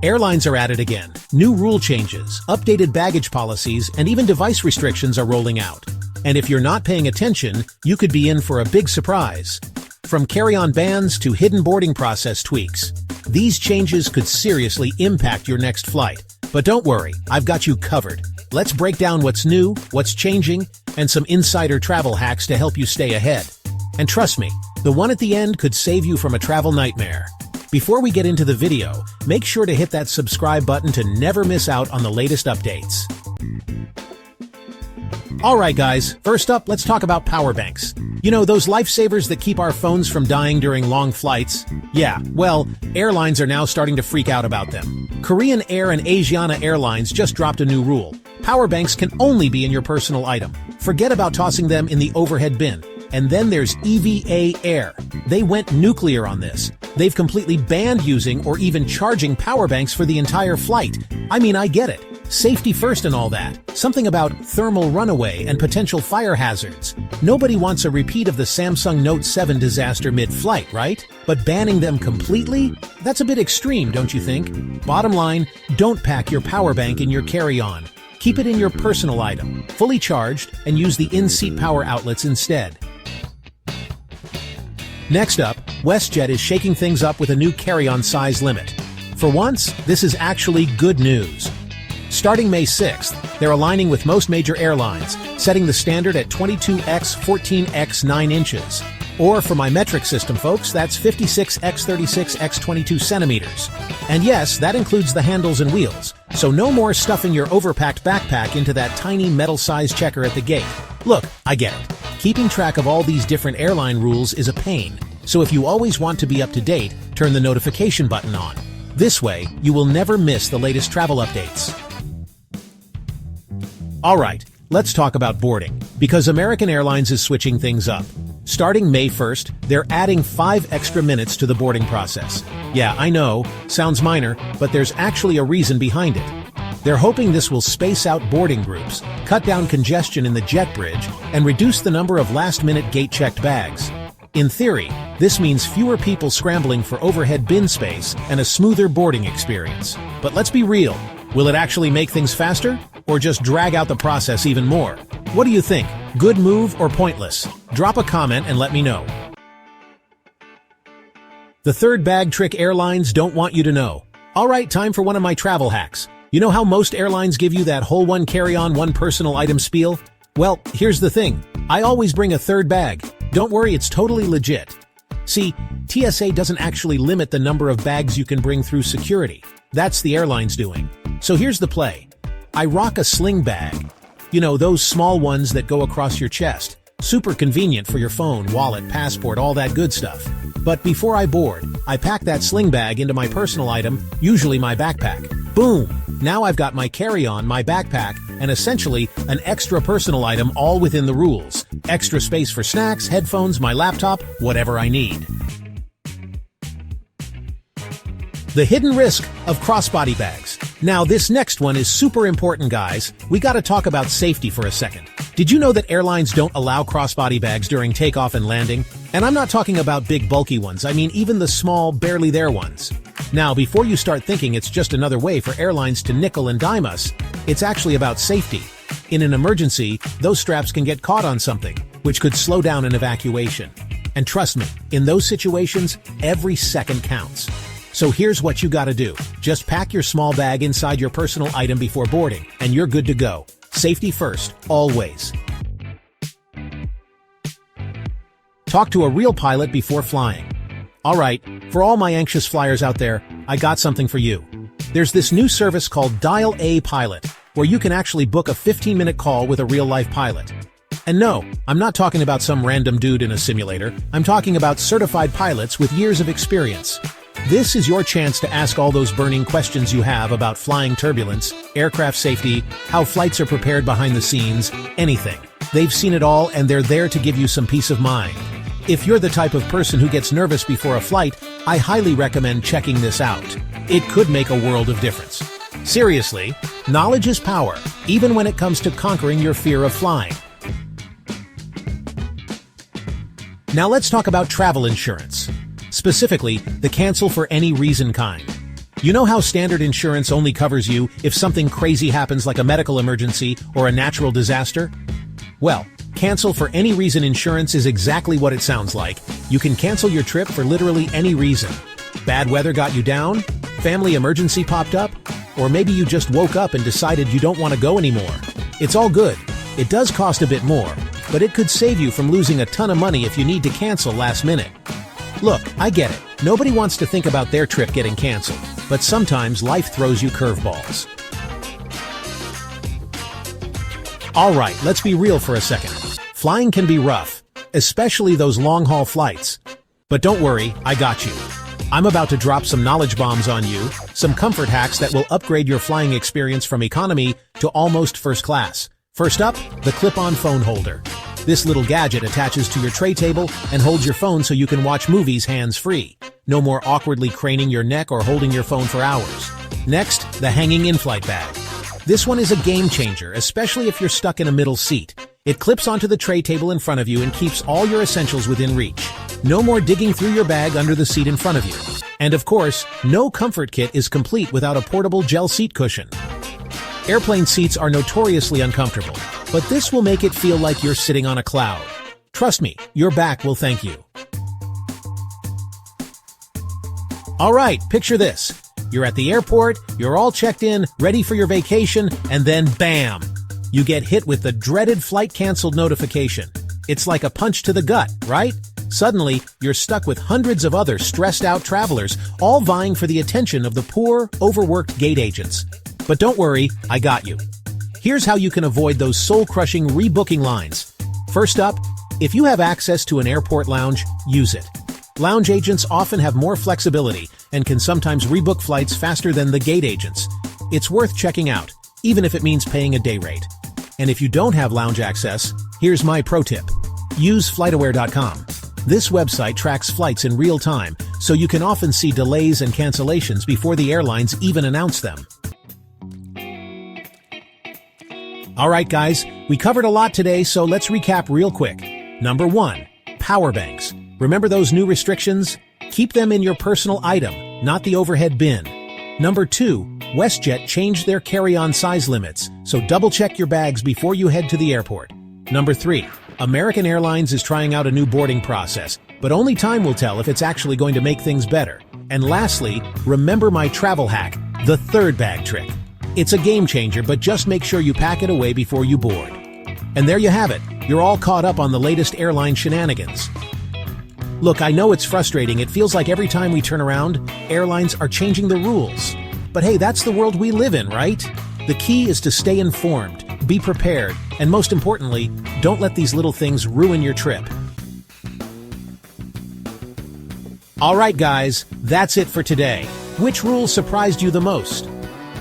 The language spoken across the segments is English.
Airlines are at it again. New rule changes, updated baggage policies, and even device restrictions are rolling out. And if you're not paying attention, you could be in for a big surprise. From carry-on bans to hidden boarding process tweaks, these changes could seriously impact your next flight. But don't worry, I've got you covered. Let's break down what's new, what's changing, and some insider travel hacks to help you stay ahead. And trust me, the one at the end could save you from a travel nightmare. Before we get into the video, make sure to hit that subscribe button to never miss out on the latest updates. Alright guys, first up, let's talk about power banks. You know, those lifesavers that keep our phones from dying during long flights? Yeah, well, airlines are now starting to freak out about them. Korean Air and Asiana Airlines just dropped a new rule. Power banks can only be in your personal item. Forget about tossing them in the overhead bin. And then there's EVA Air. They went nuclear on this. They've completely banned using or even charging power banks for the entire flight. I mean, I get it. Safety first and all that. Something about thermal runaway and potential fire hazards. Nobody wants a repeat of the Samsung Note 7 disaster mid-flight, right? But banning them completely? That's a bit extreme, don't you think? Bottom line, don't pack your power bank in your carry-on. Keep it in your personal item, fully charged, and use the in-seat power outlets instead. Next up, WestJet is shaking things up with a new carry-on size limit. For once, this is actually good news. Starting May 6th, they're aligning with most major airlines, setting the standard at 22x 14x 9 inches. Or for my metric system folks, that's 56x 36x 22 centimeters. And yes, that includes the handles and wheels, so no more stuffing your overpacked backpack into that tiny metal-sized checker at the gate. Look, I get it. Keeping track of all these different airline rules is a pain, so if you always want to be up to date, turn the notification button on. This way, you will never miss the latest travel updates. Alright, let's talk about boarding, because American Airlines is switching things up. Starting May 1st, they're adding 5 extra minutes to the boarding process. Yeah, I know, sounds minor, but there's actually a reason behind it. They're hoping this will space out boarding groups, cut down congestion in the jet bridge, and reduce the number of last-minute gate-checked bags. In theory, this means fewer people scrambling for overhead bin space and a smoother boarding experience. But let's be real, will it actually make things faster? Or just drag out the process even more? What do you think? Good move or pointless? Drop a comment and let me know. The third bag trick airlines don't want you to know. Alright, time for one of my travel hacks. You know how most airlines give you that whole one carry-on, one personal item spiel? Well, here's the thing. I always bring a third bag. Don't worry, it's totally legit. See, TSA doesn't actually limit the number of bags you can bring through security. That's the airlines doing. So here's the play. I rock a sling bag. You know, those small ones that go across your chest. Super convenient for your phone, wallet, passport, all that good stuff. But before I board, I pack that sling bag into my personal item, usually my backpack. Boom! Now I've got my carry-on, my backpack, and essentially an extra personal item all within the rules. Extra space for snacks, headphones, my laptop, whatever I need. The hidden risk of crossbody bags. Now this next one is super important, guys. We gotta talk about safety for a second. Did you know that airlines don't allow crossbody bags during takeoff and landing? And I'm not talking about big bulky ones, I mean even the small, barely there ones. Now before you start thinking it's just another way for airlines to nickel and dime us, it's actually about safety. In an emergency, those straps can get caught on something, which could slow down an evacuation. And trust me, in those situations, every second counts. So here's what you gotta do. Just pack your small bag inside your personal item before boarding, and you're good to go. Safety first, always. Talk to a real pilot before flying. Alright, for all my anxious flyers out there, I got something for you. There's this new service called Dial A Pilot, where you can actually book a 15-minute call with a real-life pilot. And no, I'm not talking about some random dude in a simulator. I'm talking about certified pilots with years of experience. This is your chance to ask all those burning questions you have about flying turbulence, aircraft safety, how flights are prepared behind the scenes, anything. They've seen it all and they're there to give you some peace of mind. If you're the type of person who gets nervous before a flight, I highly recommend checking this out. It could make a world of difference. Seriously, knowledge is power, even when it comes to conquering your fear of flying. Now let's talk about travel insurance. Specifically, the cancel for any reason kind. You know how standard insurance only covers you if something crazy happens like a medical emergency or a natural disaster? Well, cancel for any reason insurance is exactly what it sounds like. You can cancel your trip for literally any reason. Bad weather got you down? Family emergency popped up? Or maybe you just woke up and decided you don't want to go anymore. It's all good. It does cost a bit more, but it could save you from losing a ton of money if you need to cancel last minute. Look, I get it. Nobody wants to think about their trip getting canceled, but sometimes life throws you curveballs. Alright, let's be real for a second. Flying can be rough, especially those long-haul flights. But don't worry, I got you. I'm about to drop some knowledge bombs on you, some comfort hacks that will upgrade your flying experience from economy to almost first class. First up, the clip-on phone holder. This little gadget attaches to your tray table and holds your phone so you can watch movies hands-free. No more awkwardly craning your neck or holding your phone for hours. Next, the hanging in-flight bag. This one is a game changer, especially if you're stuck in a middle seat. It clips onto the tray table in front of you and keeps all your essentials within reach. No more digging through your bag under the seat in front of you. And of course, no comfort kit is complete without a portable gel seat cushion. Airplane seats are notoriously uncomfortable, but this will make it feel like you're sitting on a cloud. Trust me, your back will thank you. Alright, picture this. You're at the airport, you're all checked in, ready for your vacation, and then bam! You get hit with the dreaded flight canceled notification. It's like a punch to the gut, right? Suddenly, you're stuck with hundreds of other stressed-out travelers, all vying for the attention of the poor, overworked gate agents. But don't worry, I got you. Here's how you can avoid those soul-crushing rebooking lines. First up, if you have access to an airport lounge, use it. Lounge agents often have more flexibility and can sometimes rebook flights faster than the gate agents. It's worth checking out, even if it means paying a day rate. And if you don't have lounge access, here's my pro tip. Use FlightAware.com. This website tracks flights in real time, so you can often see delays and cancellations before the airlines even announce them. Alright guys, we covered a lot today, so let's recap real quick. Number 1. Power banks. Remember those new restrictions? Keep them in your personal item, not the overhead bin. Number 2. WestJet changed their carry-on size limits, so double-check your bags before you head to the airport. Number 3. American Airlines is trying out a new boarding process, but only time will tell if it's actually going to make things better. And lastly, remember my travel hack, the third bag trick. It's a game changer, but just make sure you pack it away before you board. And there you have it. You're all caught up on the latest airline shenanigans. Look, I know it's frustrating. It feels like every time we turn around, airlines are changing the rules. But hey, that's the world we live in, right? The key is to stay informed, be prepared, and most importantly, don't let these little things ruin your trip. Alright guys, that's it for today. Which rule surprised you the most?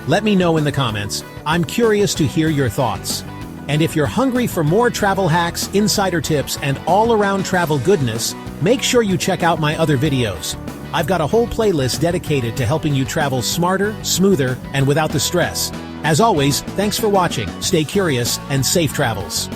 Let me know in the comments. I'm curious to hear your thoughts. And if you're hungry for more travel hacks, insider tips, and all-around travel goodness, make sure you check out my other videos. I've got a whole playlist dedicated to helping you travel smarter, smoother, and without the stress. As always, thanks for watching, stay curious, and safe travels.